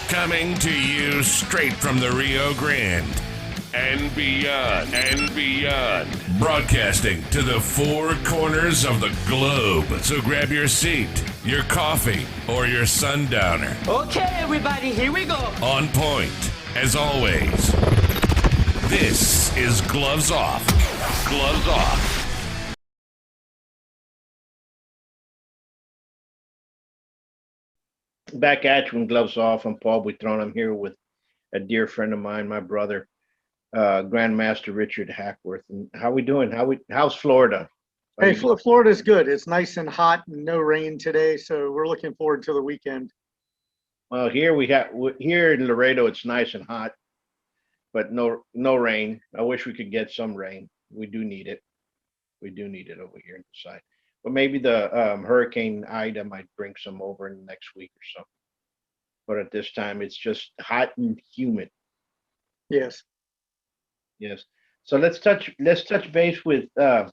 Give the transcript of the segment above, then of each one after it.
Coming to you straight from the Rio Grande and beyond. Broadcasting to the four corners of the globe. So grab your seat, your coffee, or your sundowner. Okay, everybody, here we go. On point, as always. This is Gloves Off. Gloves Off. Back at you from Gloves Off. I'm Paul Buitrón. I'm here with a dear friend of mine, my brother, Grandmaster Richard Hackworth. And how we doing? How's Florida? Hey, Florida's good. It's nice and hot and no rain today, so we're looking forward to the weekend. Well, here in Laredo, it's nice and hot, but no rain. I wish we could get some rain. We do need it. We do need it over here in the side. But maybe the Hurricane Ida might bring some over in the next week or so. But at this time, it's just hot and humid. Yes. Yes. So let's touch base with we're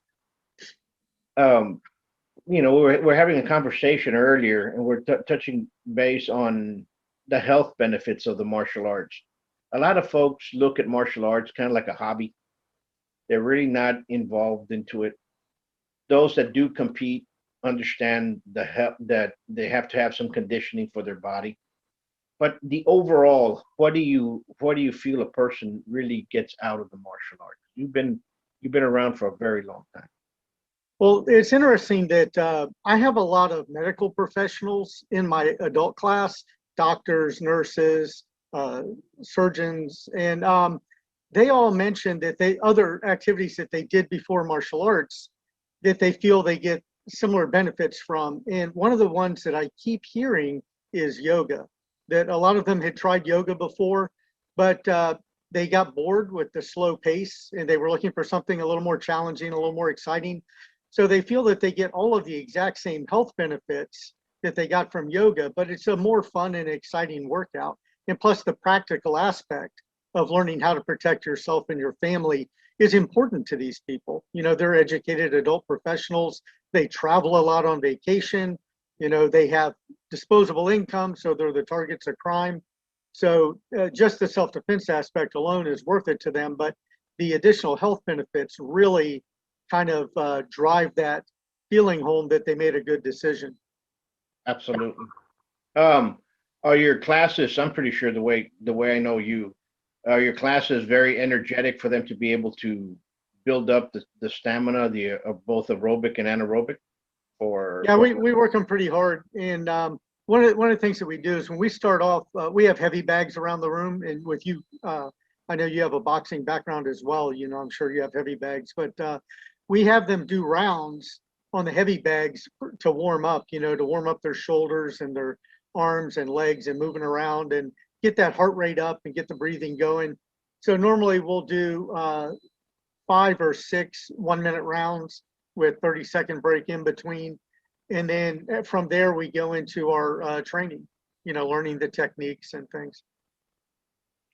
having a conversation earlier, and we're touching base on the health benefits of the martial arts. A lot of folks look at martial arts kind of like a hobby. They're really not involved into it. Those that do compete understand that they have to have some conditioning for their body. But the overall, what do you feel a person really gets out of the martial arts? You've been around for a very long time. Well, it's interesting that I have a lot of medical professionals in my adult class, doctors, nurses, surgeons, and they all mentioned that other activities that they did before martial arts that they feel they get similar benefits from. And one of the ones that I keep hearing is yoga, that a lot of them had tried yoga before, but they got bored with the slow pace and they were looking for something a little more challenging, a little more exciting. So they feel that they get all of the exact same health benefits that they got from yoga, but it's a more fun and exciting workout. And plus the practical aspect of learning how to protect yourself and your family is important to these people. You know, they're educated adult professionals. They travel a lot on vacation. You know, they have disposable income, so they're the targets of crime. So just the self-defense aspect alone is worth it to them, but the additional health benefits really kind of drive that feeling home that they made a good decision. Absolutely. Are your classes, I'm pretty sure the way I know you, your classes very energetic for them to be able to build up the stamina of both aerobic and anaerobic? Yeah, we work them pretty hard. And one of the things that we do is when we start off, we have heavy bags around the room. And with you, I know you have a boxing background as well. You know, I'm sure you have heavy bags, but we have them do rounds on the heavy bags to warm up, you know, to warm up their shoulders and their arms and legs and moving around and get that heart rate up and get the breathing going. So normally we'll do 5 or 6 1-minute rounds with 30-second break in between. And then from there, we go into our training, you know, learning the techniques and things.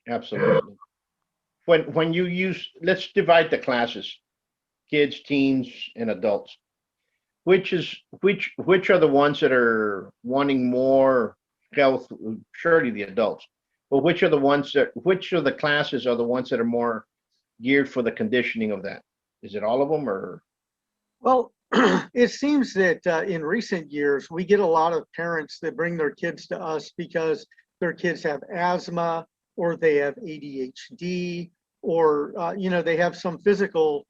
Absolutely. When you use, let's divide the classes, kids, teens, and adults. Which are the ones that are wanting more health? Surely the adults, but which of the classes are the ones that are more geared for the conditioning of that? Is it all of them, or? Well, it seems that in recent years, we get a lot of parents that bring their kids to us because their kids have asthma or they have ADHD or, they have some physical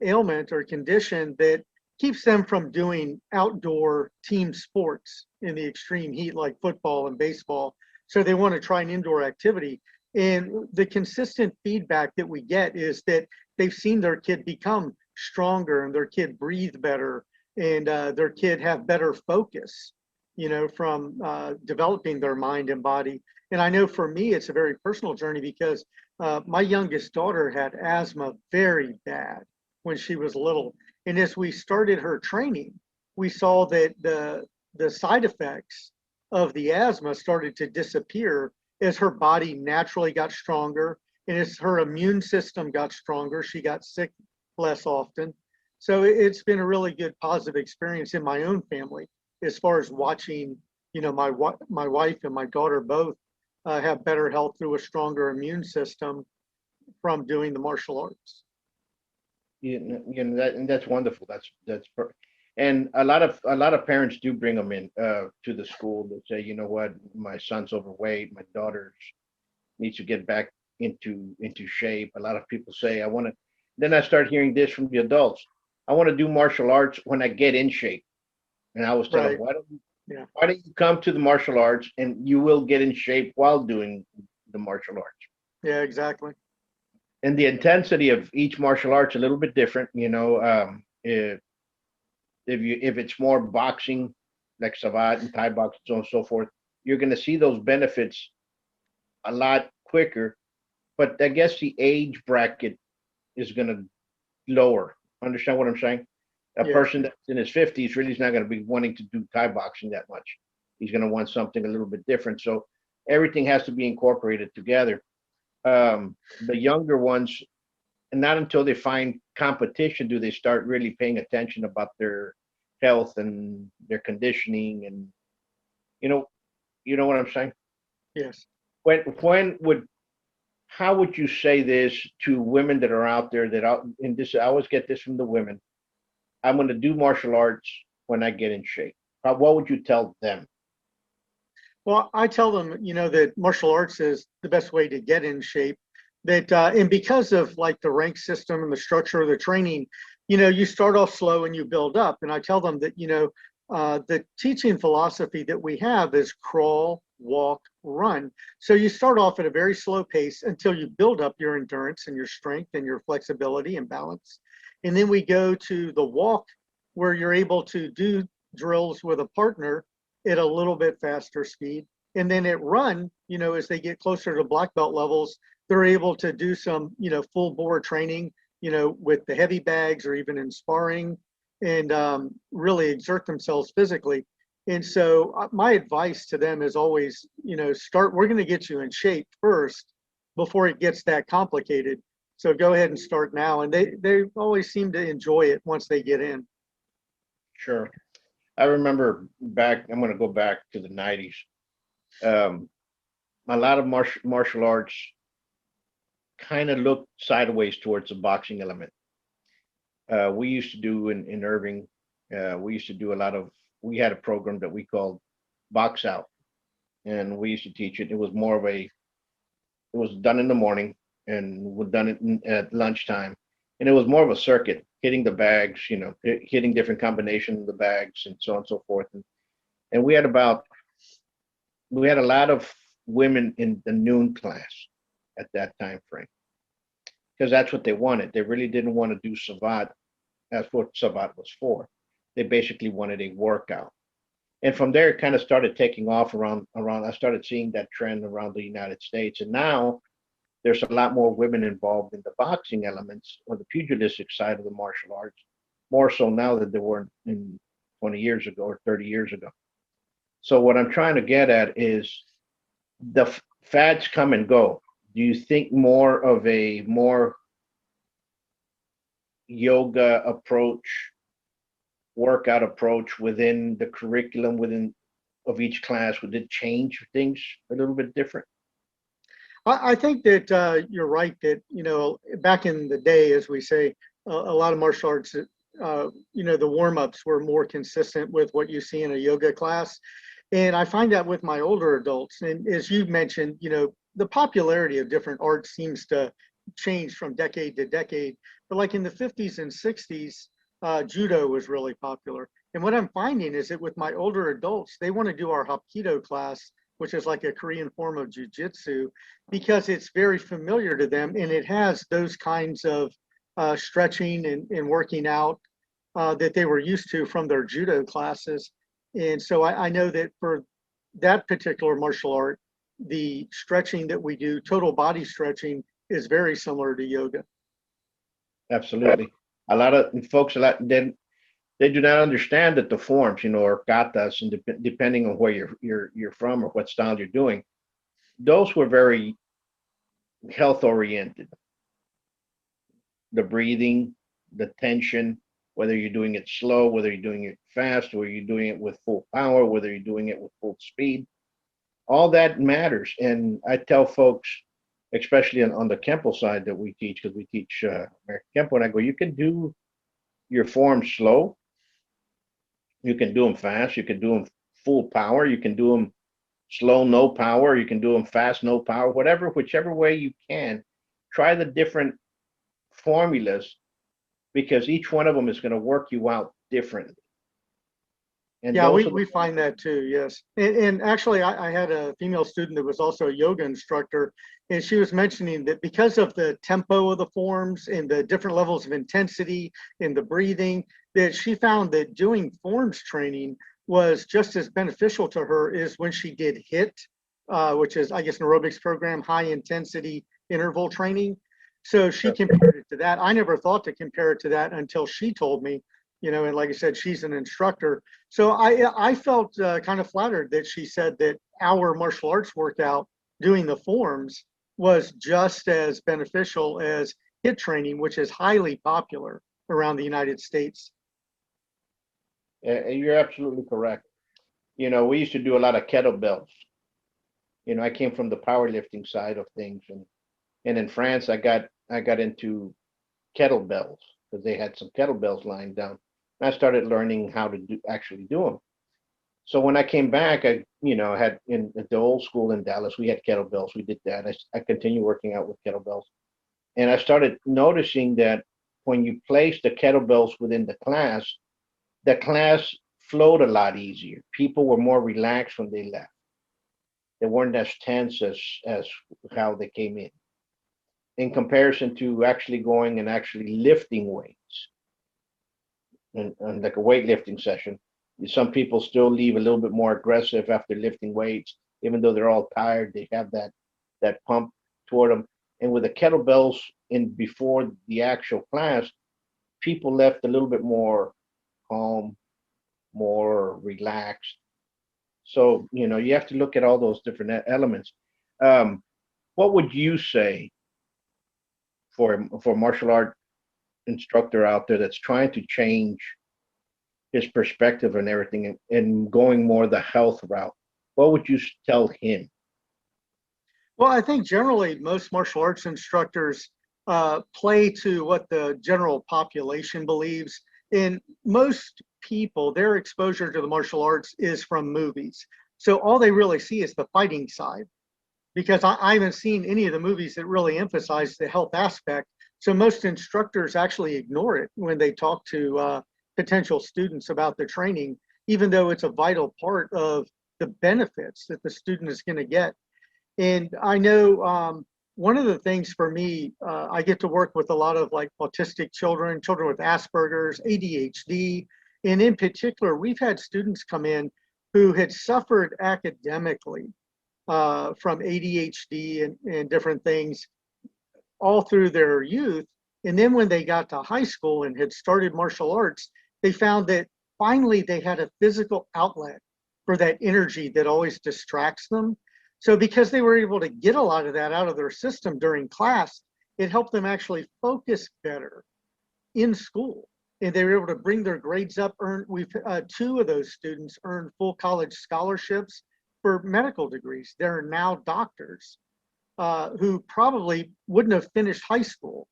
ailment or condition that keeps them from doing outdoor team sports in the extreme heat like football and baseball. So they want to try an indoor activity. And the consistent feedback that we get is that they've seen their kid become stronger and their kid breathe better and their kid have better focus, you know, from developing their mind and body. And I know for me, it's a very personal journey because my youngest daughter had asthma very bad when she was little. And as we started her training, we saw that the side effects of the asthma started to disappear as her body naturally got stronger and as her immune system got stronger. She got sick less often. So it's been a really good positive experience in my own family as far as watching, you know, my wife and my daughter both have better health through a stronger immune system from doing the martial arts. That, and that's wonderful. And a lot of parents do bring them in to the school. They say, you know what, my son's overweight, my daughter needs to get back into shape. A lot of people say, I want to. Then I start hearing this from the adults. I want to do martial arts when I get in shape. And I was telling them, Right. Yeah. why don't you come to the martial arts and you will get in shape while doing the martial arts. Yeah, exactly. And the intensity of each martial arts a little bit different. If it's more boxing, like Savate and Thai boxing, so on and so forth, you're going to see those benefits a lot quicker. But I guess the age bracket is going to lower. Understand what I'm saying? A Yeah. person that's in his 50s really is not going to be wanting to do Thai boxing that much. He's going to want something a little bit different. So everything has to be incorporated together. The younger ones, and not until they find competition do they start really paying attention about their health and their conditioning, and you know you know what I'm saying. Yes. When would how would you say this to women that are out there that out and this I always get this from the women. I'm going to do martial arts when I get in shape. What would you tell them? Well, I tell them, that martial arts is the best way to get in shape. That and because of like the rank system and the structure of the training, you start off slow and you build up. And I tell them that the teaching philosophy that we have is crawl, walk, run. So you start off at a very slow pace until you build up your endurance and your strength and your flexibility and balance. And then we go to the walk, where you're able to do drills with a partner at a little bit faster speed. And then at run, as they get closer to black belt levels, they're able to do some, full bore training, with the heavy bags or even in sparring, and really exert themselves physically. And so my advice to them is always, we're going to get you in shape first before it gets that complicated. So go ahead and start now. And they always seem to enjoy it once they get in. Sure. I remember back, I'm going to go back to the 90s. A lot of martial arts kind of looked sideways towards the boxing element. We used to do in Irving, we used to do we had a program that we called Box Out. And we used to teach it. It was it was done in the morning and we done it at lunchtime. And it was more of a circuit, hitting the bags, hitting different combinations of the bags and so on and so forth. And we had a lot of women in the noon class at that time frame because that's what they wanted. They really didn't want to do Savate. That's what Savate was for. They basically wanted a workout. And from there, it kind of started taking off around. I started seeing that trend around the United States. And now there's a lot more women involved in the boxing elements or the pugilistic side of the martial arts, more so now than there were in 20 years ago or 30 years ago. So what I'm trying to get at is the fads come and go. Do you think more of a more yoga approach, workout approach within the curriculum within of each class, would it change things a little bit different? I think that you're right that, back in the day, as we say, a lot of martial arts, the warm-ups were more consistent with what you see in a yoga class. And I find that with my older adults. And as you mentioned, the popularity of different arts seems to change from decade to decade. But like in the 50s and 60s, judo was really popular. And what I'm finding is that with my older adults, they want to do our Hapkido class, which is like a Korean form of jujitsu, because it's very familiar to them and it has those kinds of stretching and working out that they were used to from their judo classes. And so I know that for that particular martial art, the stretching that we do, total body stretching, is very similar to yoga. Absolutely. A lot of folks, they do not understand that the forms, or katas, and depending on where you're from or what style you're doing, those were very health oriented. The breathing, the tension, whether you're doing it slow, whether you're doing it fast, whether you're doing it with full power, whether you're doing it with full speed, all that matters. And I tell folks, especially on the Kempo side that we teach, because we teach American Kempo, and I go, you can do your forms slow, you can do them fast, you can do them full power, you can do them slow, no power, you can do them fast, no power, whatever, whichever way you can. Try the different formulas because each one of them is going to work you out differently. And Yeah, those are we find that too, yes. And actually, I had a female student that was also a yoga instructor, and she was mentioning that because of the tempo of the forms and the different levels of intensity in the breathing, that she found that doing forms training was just as beneficial to her as when she did HIIT, which is, I guess, an aerobics program, high intensity interval training. So she compared it to that. I never thought to compare it to that until she told me, and like I said, she's an instructor. So I felt kind of flattered that she said that our martial arts workout doing the forms was just as beneficial as HIIT training, which is highly popular around the United States. you're absolutely correct. We used to do a lot of kettlebells. I came from the powerlifting side of things, and in France, I got into kettlebells because they had some kettlebells lying down. And I started learning how to actually do them. So when I came back, I had in at the old school in Dallas, we had kettlebells. We did that. I continued working out with kettlebells, and I started noticing that when you place the kettlebells within the class flowed a lot easier. People were more relaxed when they left. They weren't as tense as how they came in comparison to actually going and actually lifting weights and like a weightlifting session. Some people still leave a little bit more aggressive after lifting weights, even though they're all tired. They have that pump toward them. And with the kettlebells in before the actual class, people left a little bit more calm, more relaxed. So you have to look at all those different elements. What would you say for martial art instructor out there that's trying to change his perspective and everything and going more the health route? What would you tell him? Well, I think generally most martial arts instructors play to what the general population believes. In most people, their exposure to the martial arts is from movies. So all they really see is the fighting side, because I haven't seen any of the movies that really emphasize the health aspect. So most instructors actually ignore it when they talk to potential students about their training, even though it's a vital part of the benefits that the student is going to get. And I know one of the things for me, I get to work with a lot of like autistic children, children with Asperger's, ADHD. And in particular, we've had students come in who had suffered academically from ADHD and different things all through their youth. And then when they got to high school and had started martial arts, they found that finally they had a physical outlet for that energy that always distracts them. So because they were able to get a lot of that out of their system during class, it helped them actually focus better in school. And they were able to bring their grades up. We've two of those students earned full college scholarships for medical degrees. They're now doctors who probably wouldn't have finished high school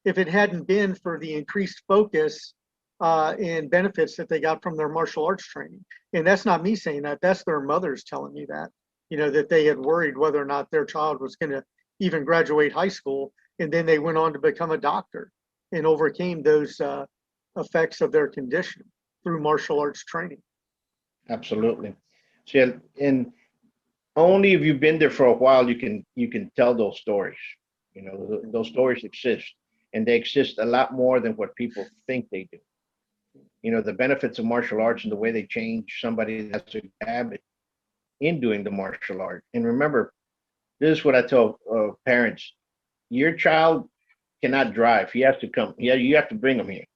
if it hadn't been for the increased focus and benefits that they got from their martial arts training. And that's not me saying that, that's their mothers telling me that, that they had worried whether or not their child was going to even graduate high school. And then they went on to become a doctor and overcame those effects of their condition through martial arts training. Absolutely. See, and only if you've been there for a while you can tell those stories. Those stories exist, and they exist a lot more than what people think they do. The benefits of martial arts and the way they change somebody that's a habit in doing the martial art. And remember, this is what I tell parents: your child cannot drive. He has to come. Yeah, you have to bring him here.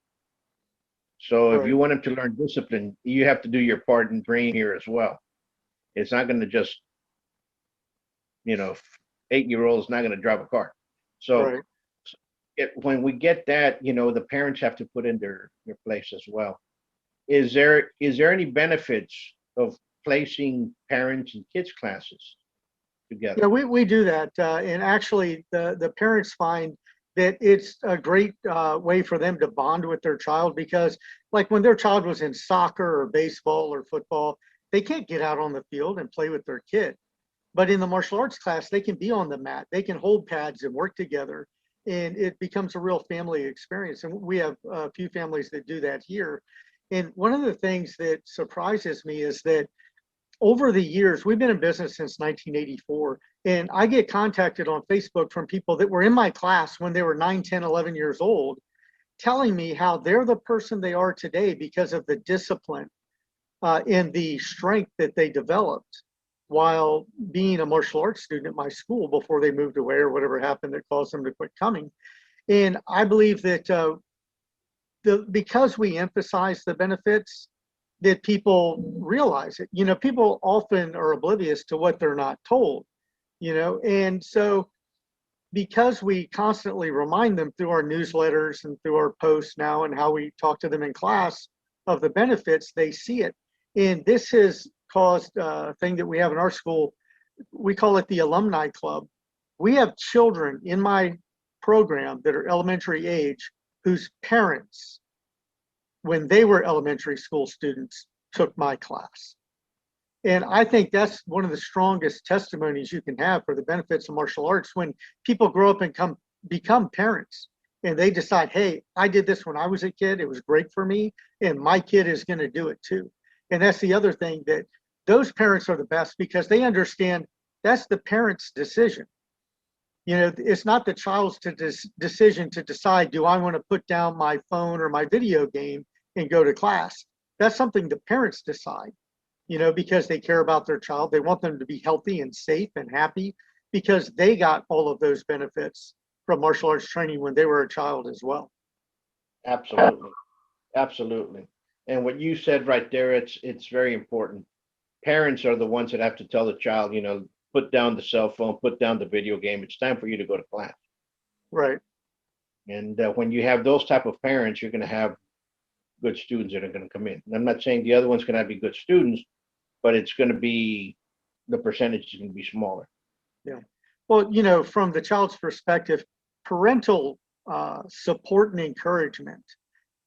So if you want him to learn discipline, you have to do your part in bringing here as well. It's not going to just, 8-year-old is not going to drive a car. So when we get that, the parents have to put in their place as well. Is there any benefits of placing parents in kids classes together. Yeah, we do that. And actually, the parents find that it's a great way for them to bond with their child because, like, when their child was in soccer or baseball or football, they can't get out on the field and play with their kid. But in the martial arts class, they can be on the mat, they can hold pads and work together, and it becomes a real family experience. And we have a few families that do that here. And one of the things that surprises me is that over the years, we've been in business since 1984, and I get contacted on Facebook from people that were in my class when they were 9, 10, 11 years old, telling me how they're the person they are today because of the discipline and the strength that they developed while being a martial arts student at my school before they moved away or whatever happened that caused them to quit coming. And I believe that because we emphasize the benefits, that people realize it. You know, people often are oblivious to what they're not told, you know, and so because we constantly remind them through our newsletters and through our posts now and how we talk to them in class of the benefits, they see it. And this has caused a thing that we have in our school. We call it the Alumni Club. We have children in my program that are elementary age whose parents, when they were elementary school students, took my class. And I think that's one of the strongest testimonies you can have for the benefits of martial arts when people grow up and become parents and they decide, hey, I did this when I was a kid. It was great for me, and my kid is going to do it too. And that's the other thing, that those parents are the best because they understand that's the parent's decision. You know, it's not the child's decision to decide, do I want to put down my phone or my video game and go to class? That's something the parents decide, you know, because they care about their child. They want them to be healthy and safe and happy because they got all of those benefits from martial arts training when they were a child as well. Absolutely. Absolutely. And what you said right there, it's very important. Parents are the ones that have to tell the child, you know, put down the cell phone, put down the video game. It's time for you to go to class. Right. And when you have those type of parents, you're going to have good students that are going to come in. And I'm not saying the other one's going to be good students, but it's going to be, the percentage is going to be smaller. Yeah. Well, you know, from the child's perspective, parental support and encouragement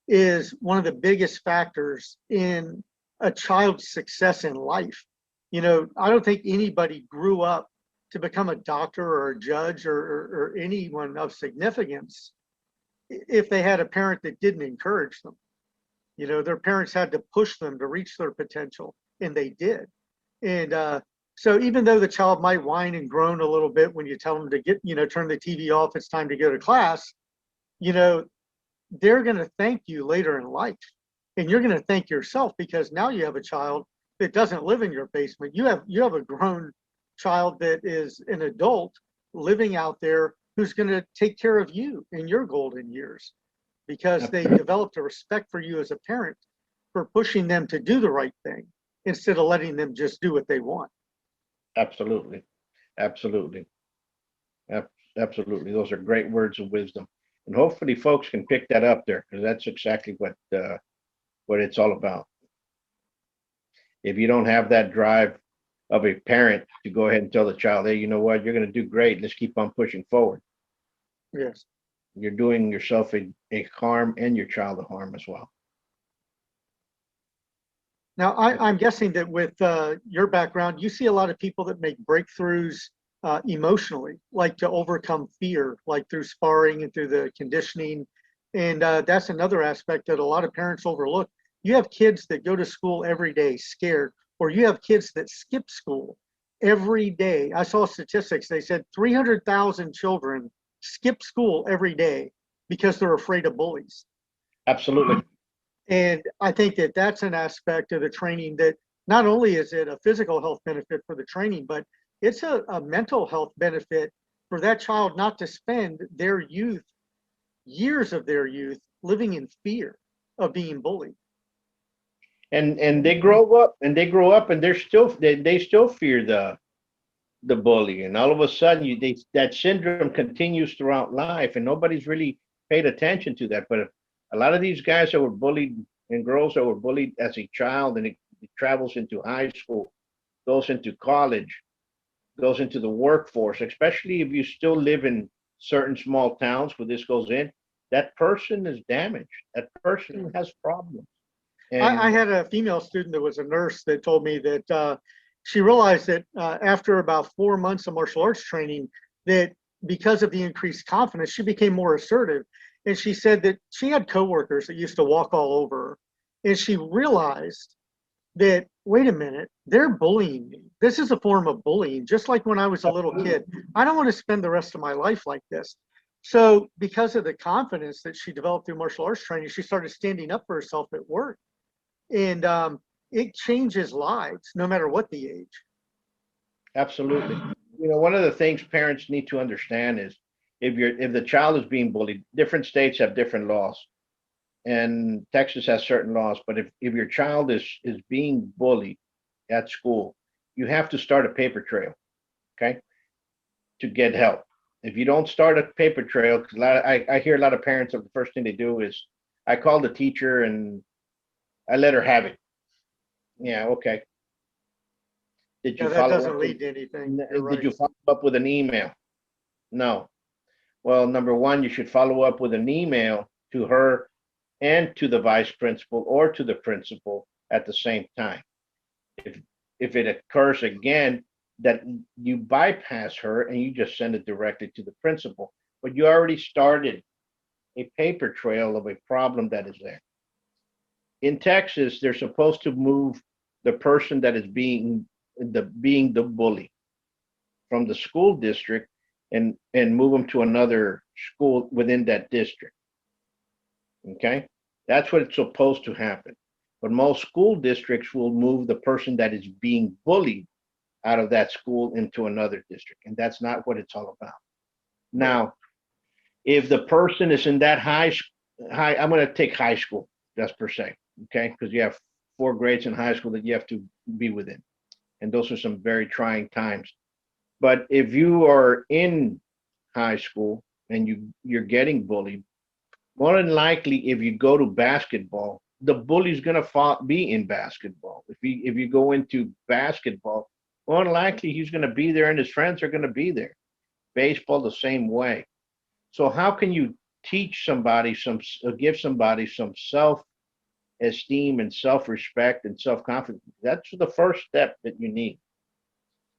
is one of the biggest factors in a child's success in life. You know, I don't think anybody grew up to become a doctor or a judge or anyone of significance if they had a parent that didn't encourage them. You know, their parents had to push them to reach their potential, and they did. And so even though the child might whine and groan a little bit when you tell them to get, you know, turn the TV off, it's time to go to class, you know, they're going to thank you later in life. And you're going to thank yourself because now you have a child that doesn't live in your basement. You have a grown child that is an adult living out there who's going to take care of you in your golden years because they developed a respect for you as a parent for pushing them to do the right thing instead of letting them just do what they want. Absolutely. Absolutely. Absolutely. Those are great words of wisdom. And hopefully folks can pick that up there because that's exactly what it's all about. If you don't have that drive of a parent to go ahead and tell the child, hey, you know what, you're going to do great. Let's keep on pushing forward. Yes. You're doing yourself a harm and your child a harm as well. Now, I'm guessing that with your background, you see a lot of people that make breakthroughs emotionally, like to overcome fear, like through sparring and through the conditioning. And that's another aspect that a lot of parents overlook. You have kids that go to school every day scared, or you have kids that skip school every day. I saw statistics. They said 300,000 children skip school every day because they're afraid of bullies. Absolutely. And I think that that's an aspect of the training that not only is it a physical health benefit for the training, but it's a mental health benefit for that child not to spend their youth, years of their youth, living in fear of being bullied. And they grow up and they still fear the bully, and all of a sudden that syndrome continues throughout life, and nobody's really paid attention to that. But a lot of these guys that were bullied and girls that were bullied as a child, and it travels into high school, goes into college, goes into the workforce, especially if you still live in certain small towns where this goes in, that person is damaged. That person has problems. I And had a female student that was a nurse that told me that she realized that after about 4 months of martial arts training, that because of the increased confidence, she became more assertive. And she said that she had coworkers that used to walk all over her. And she realized that, wait a minute, they're bullying me. This is a form of bullying, just like when I was a little kid. I don't want to spend the rest of my life like this. So because of the confidence that she developed through martial arts training, she started standing up for herself at work. And it changes lives, no matter what the age. absolutely. One of the things parents need to understand is if the child is being bullied, different states have different laws. And Texas has certain laws, but if your child is being bullied at school, you have to start a paper trail, okay, to get help. If you don't start a paper trail, because I hear a lot of parents of the first thing they do is I call the teacher and I let her have it. Yeah, okay. Did Yeah, you that follow doesn't up lead to anything. You're did right. you follow up with an email? No. Well, number one, you should follow up with an email to her and to the vice principal or to the principal at the same time. If if it occurs again, that you bypass her and you just send it directly to the principal. But you already started a paper trail of a problem that is there. In Texas, they're supposed to move the person that is being the bully from the school district and move them to another school within that district. Okay, that's what it's supposed to happen. But most school districts will move the person that is being bullied out of that school into another district, and that's not what it's all about. Right. Now, if the person is in that high, I'm going to take high school just per se, okay, because you have 4 grades in high school that you have to be within, and those are some very trying times. But if you are in high school and you're getting bullied, more than likely, if you go to basketball, the bully's gonna be in basketball. If you go into basketball, more than likely he's gonna be there, and his friends are gonna be there. Baseball the same way. So how can you teach somebody give somebody some self-esteem and self-respect and self-confidence? That's the first step that you need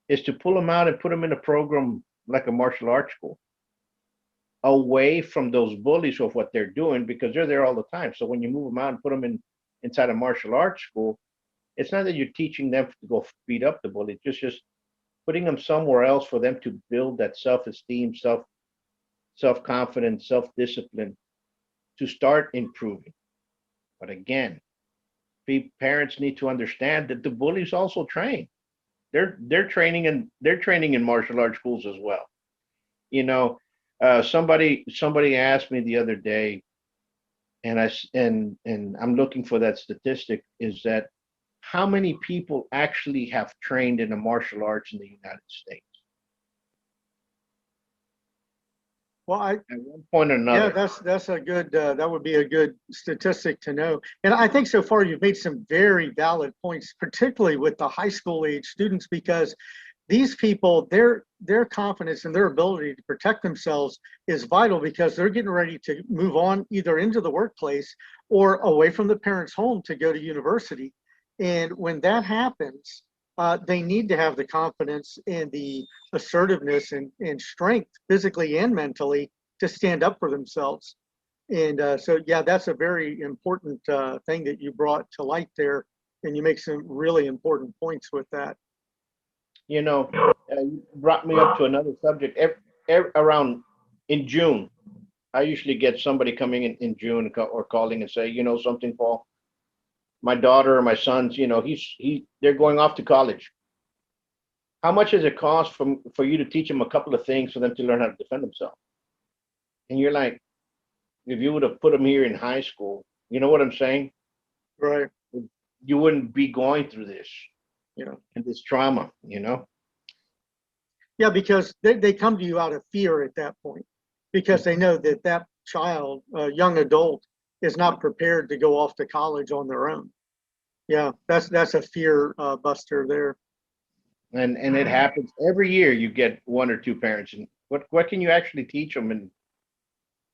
is to pull them out and put them in a program like a martial arts school away from those bullies of what they're doing because they're there all the time. So when you move them out and put them inside a martial arts school, it's not that you're teaching them to go beat up the bully, just putting them somewhere else for them to build that self-esteem, self-confidence, self-discipline to start improving. But again, parents need to understand that the bullies also train. They're training in martial arts schools as well. You know, somebody asked me the other day, and I'm looking for that statistic. Is that how many people actually have trained in the martial arts in the United States Well, at one point or yeah, another? that's a good, that would be a good statistic to know. And I think so far you've made some very valid points, particularly with the high school age students, because these people, their confidence and their ability to protect themselves is vital because they're getting ready to move on either into the workplace or away from the parents' home to go to university. And when that happens, they need to have the confidence and the assertiveness and strength, physically and mentally, to stand up for themselves. And so, yeah, that's a very important thing that you brought to light there. And you make some really important points with that. You brought me up to another subject. Around in June, I usually get somebody coming in June or calling and say, something, Paul. My daughter or my sons, they're going off to college. How much does it cost for you to teach them a couple of things for them to learn how to defend themselves? And you're like, if you would have put them here in high school, you know what I'm saying? Right. You wouldn't be going through this Yeah. and this trauma. Yeah, because they come to you out of fear at that point because they know that that child, young adult, is not prepared to go off to college on their own. Yeah, that's a fear buster there. And it happens every year. You get one or two parents, and what can you actually teach them? And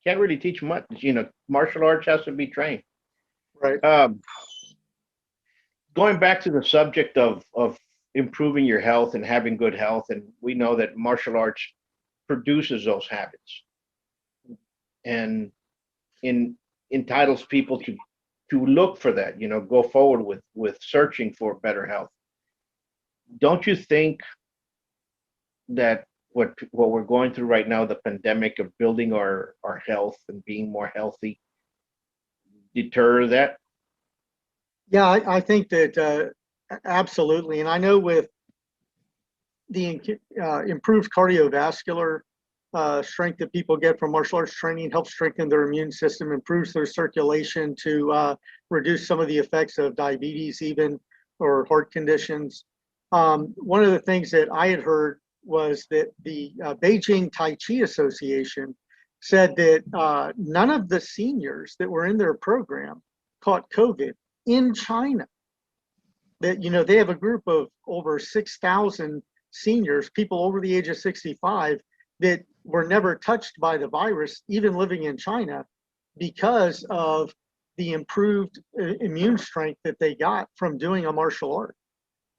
can't really teach much. Martial arts has to be trained. Right. Going back to the subject of improving your health and having good health, and we know that martial arts produces those habits and entitles people to look for that. Go forward with searching for better health. Don't you think that what we're going through right now, the pandemic of building our health and being more healthy, deter that? Yeah, I think that absolutely. And I know with the improved cardiovascular strength that people get from martial arts training helps strengthen their immune system, improves their circulation to reduce some of the effects of diabetes, even or heart conditions. One of the things that I had heard was that the Beijing Tai Chi Association said that none of the seniors that were in their program caught COVID in China. That they have a group of over 6,000 seniors, people over the age of 65, that were never touched by the virus, even living in China, because of the improved immune strength that they got from doing a martial art.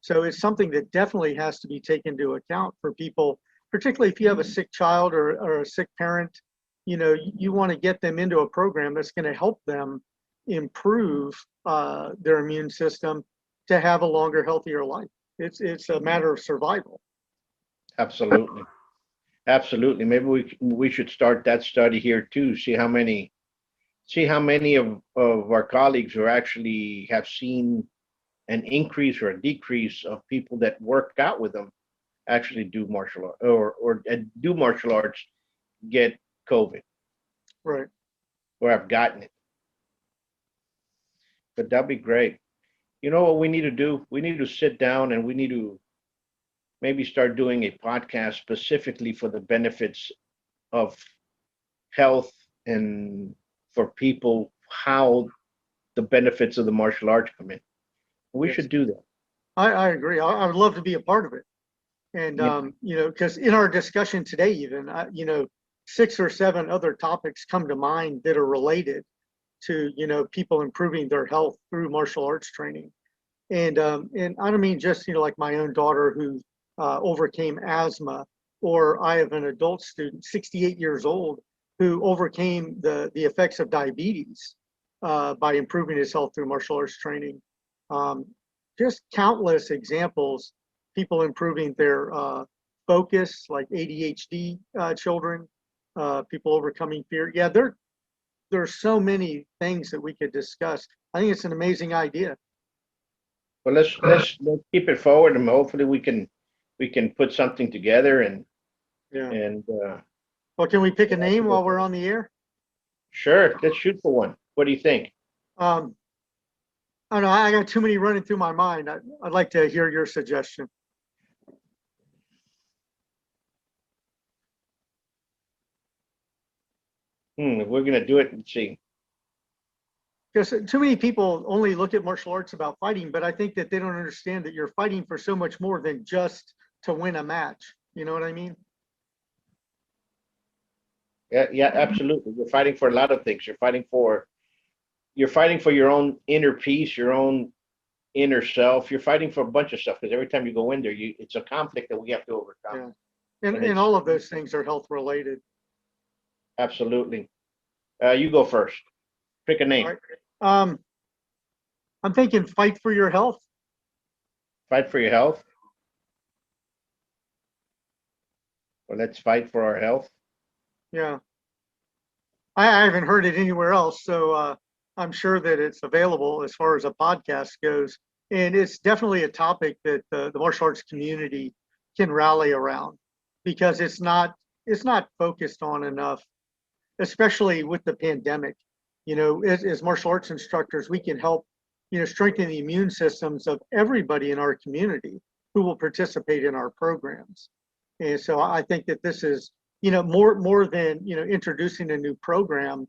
So it's something that definitely has to be taken into account for people, particularly if you have a sick child or a sick parent. You want to get them into a program that's going to help them improve their immune system to have a longer, healthier life. It's a matter of survival. Absolutely. Absolutely. Maybe we should start that study here too. See how many of our colleagues who actually have seen an increase or a decrease of people that work out with them actually do martial art or do martial arts, get COVID, Right. or have gotten it. But that'd be great. You know what we need to do? We need to sit down and we need to maybe start doing a podcast specifically for the benefits of health and for people, how the benefits of the martial arts come in. We Yes. should do that. I agree. I would love to be a part of it. And, Yeah. because in our discussion today, even, 6 or 7 other topics come to mind that are related to, people improving their health through martial arts training. And I don't mean just, like my own daughter who overcame asthma, or I have an adult student, 68 years old, who overcame the effects of diabetes by improving his health through martial arts training. Just countless examples, people improving their focus, like ADHD children, people overcoming fear. Yeah, there's so many things that we could discuss. I think it's an amazing idea. Well, let's keep it forward, and hopefully we can put something together Yeah. and Well, can we pick a name while we're on the air? sure, let's shoot for one. What do you think? Um, I don't know. I got too many running through my mind. I'd like to hear your suggestion. If we're gonna do it, let's see. Because too many people only look at martial arts about fighting, but I think that they don't understand that you're fighting for so much more than just to win a match. You know what I mean? Yeah, absolutely. You're fighting for a lot of things. You're fighting for your own inner peace, your own inner self. You're fighting for a bunch of stuff because every time you go in there, it's a conflict that we have to overcome. Yeah. And And all of those things are health related. Absolutely. You go first. Pick a name. All right. I'm thinking fight for your health. Fight for your health. Well, let's fight for our health. Yeah. I haven't heard it anywhere else, so I'm sure that it's available as far as a podcast goes. And it's definitely a topic that the martial arts community can rally around, because it's not focused on enough, especially with the pandemic. As martial arts instructors, we can help, strengthen the immune systems of everybody in our community who will participate in our programs. And so I think that this is, more than, introducing a new program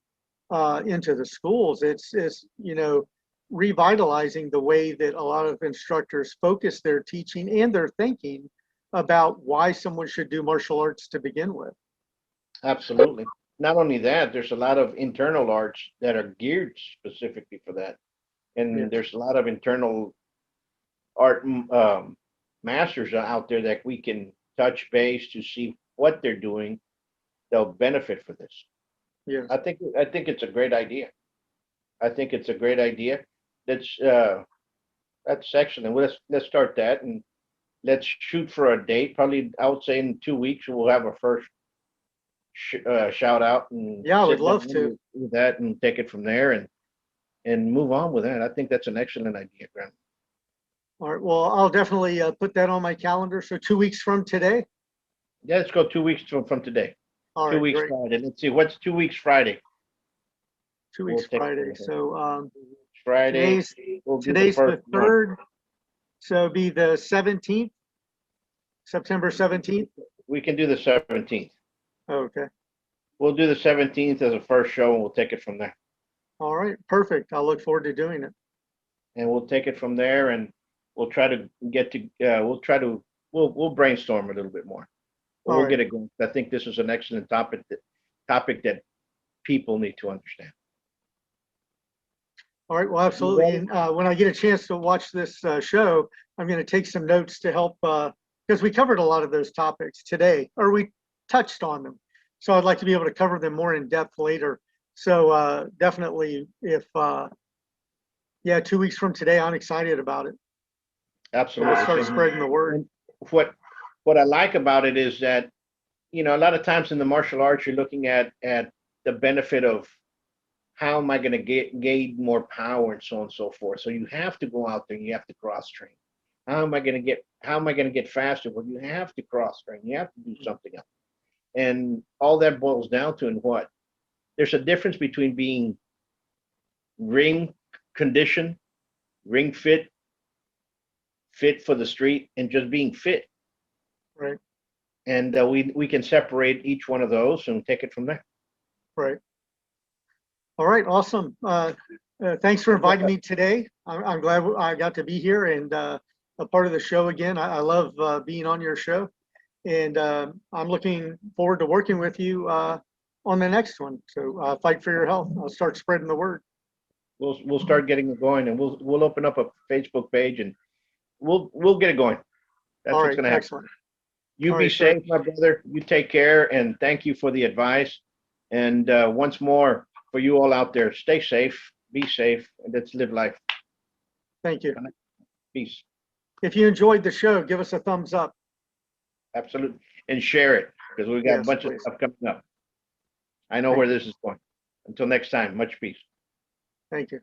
into the schools. It's revitalizing the way that a lot of instructors focus their teaching and their thinking about why someone should do martial arts to begin with. Absolutely. Not only that, there's a lot of internal arts that are geared specifically for that. And Yes. there's a lot of internal art masters out there that we can touch base to see what they're doing. They'll benefit for this. Yes. I think it's a great idea. I think it's a great idea. That's that's excellent. Let's start that and let's shoot for a date. Probably I would say in 2 weeks we'll have our first shout out and Yeah, I would sit love down to. with that and take it from there and move on with that. I think that's an excellent idea, Grant. All right. Well, I'll definitely put that on my calendar. So 2 weeks from today. Yeah, let's go 2 weeks from today. All Two right. weeks Great. Friday. Let's see what's 2 weeks Friday. 2 weeks We'll take it Friday. from there. So Friday. We'll do the today's first the one. 3rd. So it'll be the 17th, September 17th. We can do the 17th. Okay. We'll do the 17th as a first show and we'll take it from there. All right. Perfect. I'll look forward to doing it. And we'll take it from there and we'll try to get to we'll brainstorm a little bit more. All We'll right. get it going. I think this is an excellent topic that people need to understand. All right. Well, absolutely. And when I get a chance to watch this show, I'm going to take some notes to help because we covered a lot of those topics today, or we touched on them. So I'd like to be able to cover them more in depth later. So definitely, if 2 weeks from today, I'm excited about it. Absolutely. We'll start spreading the word. And what I like about it is that, a lot of times in the martial arts, you're looking at the benefit of how am I going to gain more power and so on and so forth. So you have to go out there and you have to cross train. How am I going to get faster? Well, you have to cross train. You have to do something else. And all that boils down to in what? There's a difference between being ring conditioned, ring fit for the street, and just being fit. Right. And we can separate each one of those and take it from there. Right. All right. Awesome. Thanks for inviting me today. I'm glad I got to be here and a part of the show again. I love being on your show, and I'm looking forward to working with you on the next one. So fight for your health. I'll start spreading the word. We'll start getting it going, and we'll open up a Facebook page, and we'll get it going. That's All what's right. going to happen. Excellent. You All be right, safe, my brother. You take care, and thank you for the advice. And once more, for you all out there, stay safe, be safe, and let's live life. Thank you. Peace. If you enjoyed the show, give us a thumbs up. Absolutely. And share it, because we got a Yes, bunch please. of stuff coming up. I know Thank where this is going. Until next time, much peace. Thank you.